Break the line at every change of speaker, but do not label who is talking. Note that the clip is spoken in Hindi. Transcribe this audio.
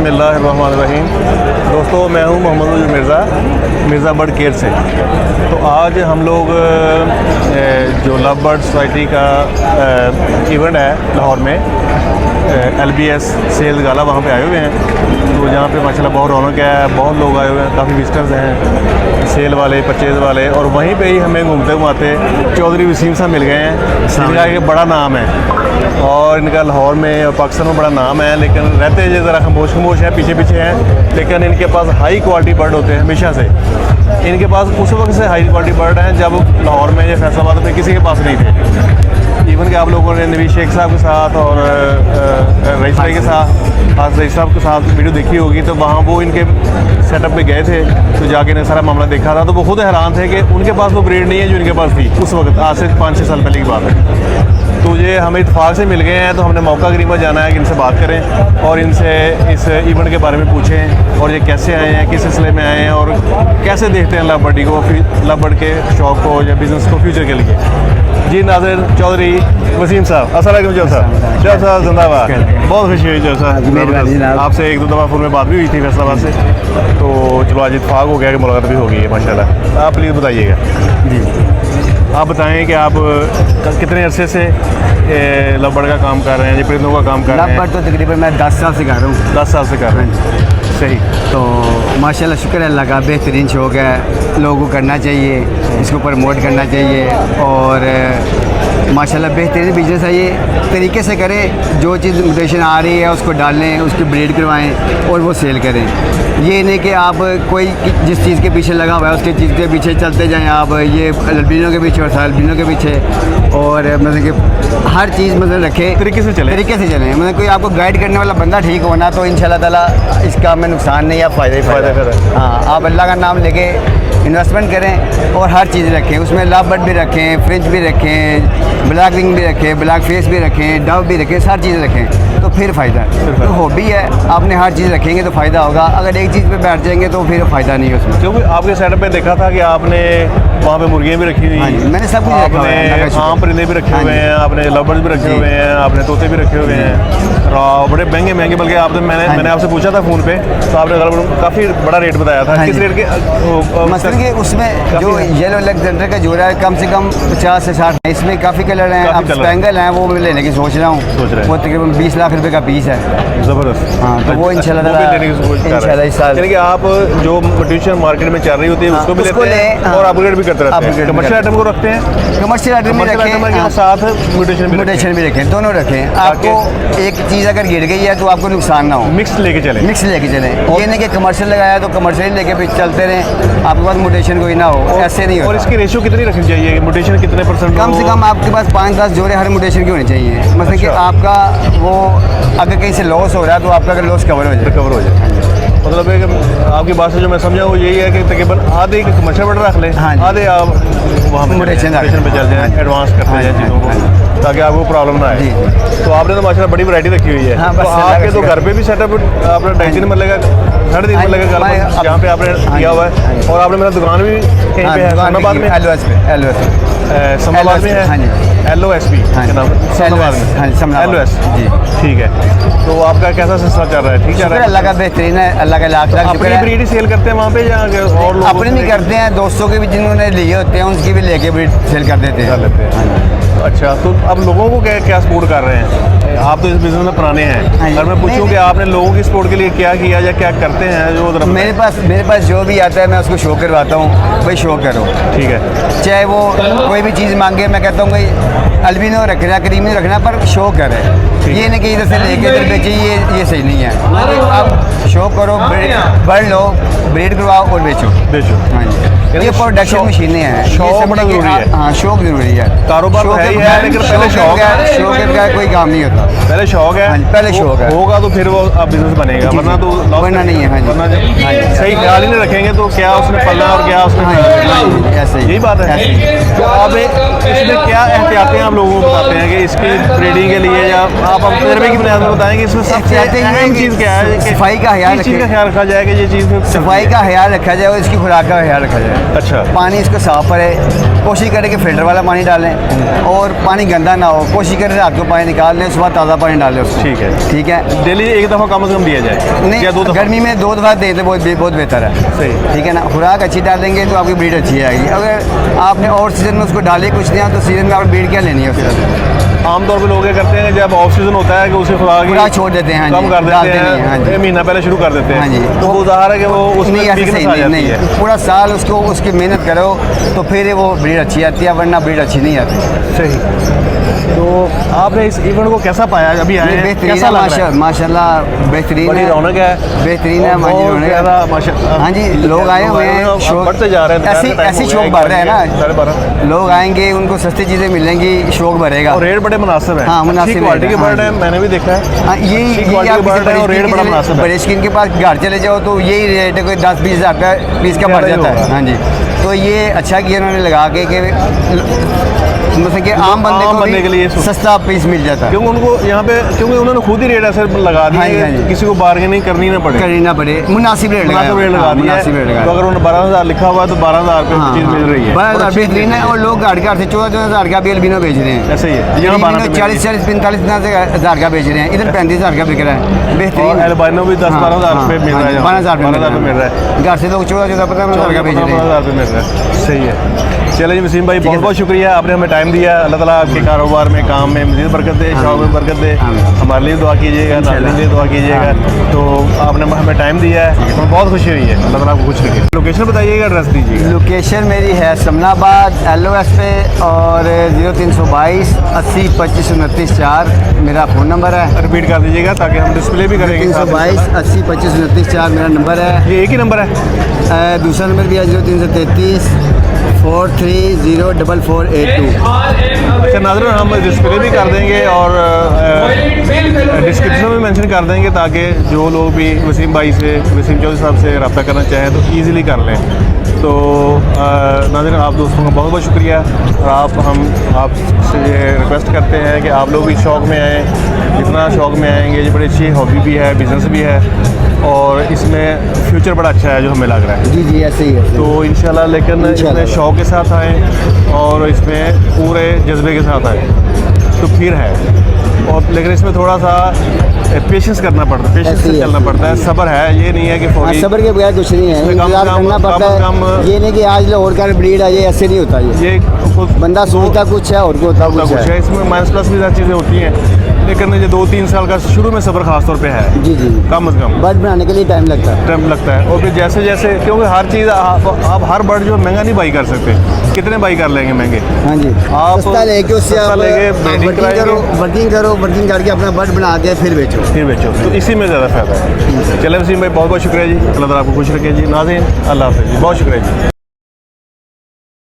बिस्मिल्लाहिर्रहमानिर्रहीम। दोस्तों, मैं हूं मोहम्मद मिर्ज़ा बर्ड केयर से। तो आज हम लोग जो लव बर्ड सोसाइटी का इवेंट है लाहौर में, LBS सेल गाला, वहाँ पे आए हुए हैं। तो जहाँ पे माशाल्लाह बहुत रौनक है, बहुत लोग आए हुए हैं, काफ़ी विजिटर्स हैं, सेल वाले, परचेज़ वाले। और वहीं पे ही हमें घूमते घुमाते चौधरी वसीम साहब मिल गए हैं, जिनका एक बड़ा नाम है और इनका लाहौर में और पाकिस्तान में बड़ा नाम है। लेकिन रहते हैं ज़रा खामोश है, पीछे हैं, लेकिन इनके पास हाई क्वालिटी बर्ड होते हैं हमेशा से। इनके पास उस वक्त से हाई क्वालिटी बर्ड हैं जब लाहौर में या फैसलाबाद में किसी के पास नहीं थे। इवन कि आप लोगों ने नवीद शेख साहब के साथ और रईस भाई के साथ, आज रईस साहब के साथ वीडियो देखी होगी। तो वहाँ वो इनके सेटअप पे गए थे, तो जाके इन्हें सारा मामला देखा था। तो वो खुद हैरान थे कि उनके पास वो ब्रीड नहीं है जो इनके पास थी उस वक्त, आज से 5-6 साल पहले की बात है। तो ये हमें इत्तेफाक से मिल गए हैं, तो हमने मौका करीबा जाना है कि इनसे बात करें और इनसे इस इवेंट के बारे में पूछें और ये कैसे आए हैं, किस सिलसिले में आए हैं और कैसे देखते हैं लव बर्ड को, लव बर्ड के शौक़ को या बिज़नेस को फ्यूचर के लिए। जी नाज़िर चौधरी वसीम साहब, अस्सलाम वालेकुम। जो साहब जिंदाबाद, बहुत खुशी हुई जो साहब, आपसे 1-2 दफ़ा फ़ोन में बात भी हुई थी फैसलाबाद से। तो चलो आज इत्तेफाक हो गया कि मुलाकात भी हो गई है माशाल्लाह। आप प्लीज़ बताइएगा जी, आप बताएं कि आप कितने अरसे से लव बर्ड का काम कर रहे हैं, ये परिंदों का काम कर रहे हैं?
लव बर्ड तो तकरीबन मैं 10 साल से कर रहा हूँ।
10 साल से कर रहे हैं, सही।
तो माशाल्लाह शुक्र है अल्लाह का, बेहतरीन शौक़ है, लोगों को करना चाहिए, इसको प्रमोट करना चाहिए और माशाल्लाह बेहतरीन बिजनेस है। ये तरीके से करें, जो चीज़ म्यूटेशन आ रही है उसको डालें, उसकी ब्रीड करवाएं और वो सेल करें। ये नहीं कि आप कोई जिस चीज़ के पीछे लगा हुआ है उसके चीज़ के पीछे चलते जाएं, आप ये अल्बिनो के पीछे और साल्बिनो के पीछे, और मतलब कि हर चीज़ मतलब रखें, तरीके से चलें मतलब कोई आपको गाइड करने वाला बंदा ठीक होना तो इंशाल्लाह ताला इसका में नुकसान नहीं है, फ़ायदा ही फ़ायदा है। हाँ, आप अल्लाह का नाम लेके इन्वेस्टमेंट करें और हर चीज़ रखें, उसमें लव बर्ड भी रखें, फ्रिंच भी रखें, ब्लैक विंग भी रखें, ब्लैक फेस भी रखें, डव भी रखें, सारी चीज़ें रखें, तो फिर फ़ायदा है। तो हॉबी है, आपने हर चीज़ रखेंगे तो फ़ायदा होगा, अगर एक चीज़ पे बैठ जाएंगे तो फिर फ़ायदा नहीं है उसमें।
क्योंकि आपके सेटअप पे देखा था कि आपने वहाँ पे मुर्गियाँ भी रखी हुई हैं,
मैंने सब कुछ रखा हुआ है,
आम परिंदे भी रखे हुए हैं, आपने लव बर्ड भी रखे हुए हैं, आपने तोते भी रखे हुए हैं, और बड़े महंगे बल्कि आपने मैंने आपसे पूछा था फ़ोन पे, तो आपने काफ़ी बड़ा रेट बताया था। किस रेट के?
मतलब कि उसमें जो येलो अलेक्जेंडर का जोड़ा है कम से कम 50 से 60, इसमें काफ़ी कलर हैं। अब स्पेंगल हैं, वो मैं लेने की सोच रहा हूँ, वो तकरीबन 20 लाख रुपए का पीस है।
ज़बरदस्त।
हाँ, तो वो इंशाल्लाह इस साल,
यानी कि आप जो म्यूटेशन मार्केट में चल रही होती है उसको भी लेते हैं और अपग्रेड भी करते रहते हैं। कमर्शियल आइटम को रखते हैं,
कमर्शियल आइटम भी रखें,
साथ म्यूटेशन
भी रखें, दोनों रखें। आपको एक चीज़ अगर गिर गई है तो आपको नुकसान ना हो,
मिक्स लेके चलें।
ये नहीं कि कमर्शियल लगाया तो कमर्शियल लेके भी चलते रहें, आपके पास म्यूटेशन कोई ना हो, ऐसे नहीं हो।
और इसकी रेशियो कितनी रखनी चाहिए? म्यूटेशन कितने %?
कम से कम आपके पास 5-10 जोड़े हर म्यूटेशन की होनी चाहिए। मतलब कि आपका वो अगर कहीं से लॉस हो रहा है तो आपका अगर लॉस कवर हो जाए।
मतलब है कि आपकी बात से जो मैं समझा वो यही है कि तकरीबन आधे कमर्शियल बर्ड रख लें, आधे आप वहाँ म्यूटेशन पे चल जाएँ, एडवांस करते जाएँ चीज़ों को, ताकि आपको प्रॉब्लम ना आए। तो आपने तो माशाल्लाह बड़ी वैरायटी रखी हुई है। तो आपके तो घर पे भी सेटअप आपने 2.5-3 मरले का, 3.5 मरले का घर जहाँ पे आपने किया हुआ है, और आपने मेरा दुकान भी कहीं पे है, इस्लामाबाद में, इस्लामाबाद में है, LOSP के नाम, LOS जी, ठीक है। तो आपका कैसा सिलसिला चल रहा है? ठीक चल रहा है?
अल्लाह का बेहतरीन है, अल्लाह का लाख
शुक्र है। ब्रीड सेल करते हैं वहाँ पे या और लोग?
अपने भी करते हैं, दोस्तों के भी जिन्होंने लिए होते हैं उसकी भी लेके ब्रीड सेल कर देते हैं।
अच्छा, तो अब लोगों को क्या सपोर्ट कर रहे हैं? आप तो इस बिजनेस में पुराने हैं, अगर मैं पूछूं कि आपने लोगों की सपोर्ट के लिए क्या किया या क्या करते हैं? जो
मेरे पास जो भी आता है मैं उसको शो करवाता हूँ, भाई शो करो, ठीक है। चाहे वो कोई भी चीज़ मांगे, मैं कहता हूँ भाई अल्बिनो रखना, क्रीमी रखना, पर शो करे। ये नहीं कि इधर से लेके इधर बेचे, ये सही नहीं है। आप शो करो, बढ़ लो, ब्रीड करवाओ और बेचो। हाँ जी, ये प्रोडक्शन मशीनें हैं,
शौक बड़ा जरूरी है।
हाँ, शौक जरूरी है,
कारोबार है, लेकिन पहले शौक
का कोई काम नहीं होता,
पहले शौक है।
पहले शौक है,
होगा तो फिर वो बिजनेस बनेगा, वरना तो
वरना नहीं है। हाँ जी,
सही ख्याल ही नहीं रखेंगे तो क्या उसने पलना और क्या उसने, ऐसे यही बात है। तो अब इसमें क्या एहतियातें आप लोगों को बताते हैं कि इसकी ब्रीडिंग के लिए, या आप तजर्बे की बुनियाद पर बताएं कि इसमें सबसे अहम चीज़ क्या है?
सफाई का ख्याल
रखा जाए कि ये चीज़
सफाई का ख्याल रखा जाए और इसकी खुराक का ख्याल रखा जाए।
अच्छा,
पानी इसको साफ करे, कोशिश करें कि फ़िल्टर वाला पानी डालें और पानी गंदा ना हो, कोशिश करें रात को पानी निकाल लें, सुबह ताज़ा पानी डालें उसको।
ठीक है।
ठीक है,
डेली एक दफ़ा कम से कम दिया जाए
नहीं
या 2 दफ़ा?
गर्मी में 2 दफ़ा दें तो बहुत बेहतर है।
सही।
ठीक है ना, खुराक अच्छी डालेंगे तो आपकी ब्रीड अच्छी आएगी। अगर आपने और सीज़न में उसको डाले कुछ दिया तो सीज़न में आप ब्रीड क्या लेनी है उसका?
आमतौर पे लोग क्या करते हैं जब ऑफ सीजन होता है कि उसे खुराक
छोड़ देते हैं, हाँ
कम
जी,
कर
डालते
देते
नहीं हैं, हाँ
हैं,
जी।
1 महीना पहले शुरू कर देते हैं।
हाँ जी।
तो वो ज़ाहिर है कि वो उसमें
नहीं, ऐसे
weakness
सही
आ
नहीं,
जाती
नहीं
है।
पूरा साल उसको उसकी मेहनत करो तो फिर वो ब्रीड अच्छी आती है, वरना ब्रीड अच्छी नहीं आती।
सही। तो आपने इस इवेंट को कैसा पाया? अभी आए हैं,
बेहतरीन
कैसा
है,
लग रहा है?
माशाल्लाह बेहतरीन
बड़ी
है,
रौनक है,
बेहतरीन है,
बहुत
रौनक है।
ज़्यादा माशाल्लाह।
हाँ जी, लोग आए हुए हैं, शौक
बढ़ते जा रहे हैं,
ऐसी शौक बढ़ रहा है ना,
12:30।
लोग आएंगे उनको सस्ती चीज़ें मिलेंगी, शौक बढ़ेगा।
और रेट बड़े मुनासिब है।
हाँ, मुनासिब
अच्छी क्वालिटी के
रेट है,
बर्ड
हाँ
है,
जी।
मैंने भी देखा है।
हाँ, यही
अच्छी क्वालिटी
आप
के बर्ड है और रेट बड़ा मुनासिब है।
बड़े स्किन के पास घर चले जाओ तो यही रेट है, कोई 10-20 हज़ार रुपया पीस का पड़
ज़्यादा ही
जाता है।
होगा।
हाँ जी, तो ये अच्छा किया उन्होंने लगा के मतलब कि आम बंदे
आम
को
बंदे के लिए
भी सस्ता पीस मिल जाता है।
क्योंकि उनको यहाँ पे क्योंकि उन्होंने खुद ही रेट ऐसे लगा दिया
हाँ जी,
है
हाँ
कि
जी।
किसी को बार्गेनिंग करनी ना पड़े।
करनी ना पड़े, मुनासिब रेट
मुनासिब रेट लगा
हाँ,
दिया
मुनासिब रेट
है।
लगा
तो अगर उन्होंने 12,000 लिखा हुआ है तो 12,000 रुपये
हाँ,
चीज़ मिल रही है।
12,000 बेहतरीन है। और लोग गाड़ से 14,000 हज़ार का भी अल्बिनो बेच रहे हैं।
ऐसे ही है। यहाँ 12 पे
40-40 45 हज़ार का बेच रहे हैं, इधर 35 हज़ार का बिक रहा है। बेहतरीन
और एल्बाइनो भी 10-12 हज़ार रुपये मिल रहा है।
12,000
12,000 रुपये मिल रहा है।
घर से लोग 14-15 हज़ार का बेच रहे हैं।
12,000 रुपये मिल रहा है। सही है। चलिए जी वसीम भाई, बहुत बहुत शुक्रिया, आपने हमें टाइम दिया। अल्लाह ताला आपके कारोबार में, काम में मज़ीद बरकत दे, शौक में बरकत दे। हमारे लिए दुआ कीजिएगा, नाज़रीन के लिए दुआ कीजिएगा। तो आपने हमें टाइम दिया है, हमें बहुत खुशी हुई है। अल्लाह ताला आपको खुश रखे। लोकेशन बताइएगा, एड्रेस दीजिएगा।
लोकेशन मेरी है समनाबाद LOS पे, और 0322 80 25 29 4 मेरा फ़ोन नंबर है।
रिपीट कर दीजिएगा ताकि हम डिस्प्ले भी करेंगे।
0322 80 25 29 4 मेरा नंबर है।
ये एक ही नंबर है?
दूसरा नंबर भी है 0333 4304482।
अच्छा नाज़रीन, हम डिस्प्ले भी कर देंगे और डिस्क्रिप्शन में मेंशन कर देंगे ताकि जो लोग भी वसीम भाई से, वसीम चौधरी साहब से रब्ता करना चाहें तो ईज़िली कर लें। तो नाज़रीन, आप दोस्तों का बहुत बहुत शुक्रिया। और हम आपसे ये रिक्वेस्ट करते हैं कि आप लोग इस शौक़ में आएँ, जितना शौक़ में आएंगे। ये बड़ी अच्छी हॉबी भी है, बिज़नेस भी है, और इसमें फ्यूचर बड़ा अच्छा है जो हमें लग रहा है।
जी जी, ऐसे ही है।
तो इंशाल्लाह, लेकिन इसमें शौक़ के साथ आएँ और इसमें पूरे जज्बे के साथ आएँ तो फिर है। और लेकिन इसमें थोड़ा सा पेशेंस करना पड़ता है, पेशेंस से चलना पड़ता है, सब्र है। ये नहीं है कि
हाँ, सब्र के बगैर कुछ नहीं है,
इसमें
इंतज़ार करना पड़ता है। ये नहीं कि आज लाहौर का ब्रीड है, ये ऐसे नहीं होता। ये बंदा सोचता कुछ है और को होता कुछ है।
इसमें माइनस प्लस भी ज़्यादा चीज़ें होती हैं, लेकिन ये 2-3 साल का शुरू में सब्र खास तौर पे है।
जी जी,
कम से कम
बर्ड बनाने के लिए टाइम लगता है।
और फिर जैसे जैसे, क्योंकि हर चीज़ आप हर बर्ड जो महंगा नहीं बाई कर सकते। कितने बाई कर लेंगे महंगे?
हाँ जी,
आप
सस्ता लेके उससे
सस्ता
आप
लेके ब्रीडिंग
वर्किंग करके अपना बर्ड बना के फिर बेचो।
तो इसी में ज़्यादा फ़ायदा है। चले वसीम भाई, बहुत बहुत शुक्रिया जी। अल्लाह ताला आपको खुश रखे जी। नाज़रीन, अल्लाह हाफ़िज़ जी, बहुत शुक्रिया जी।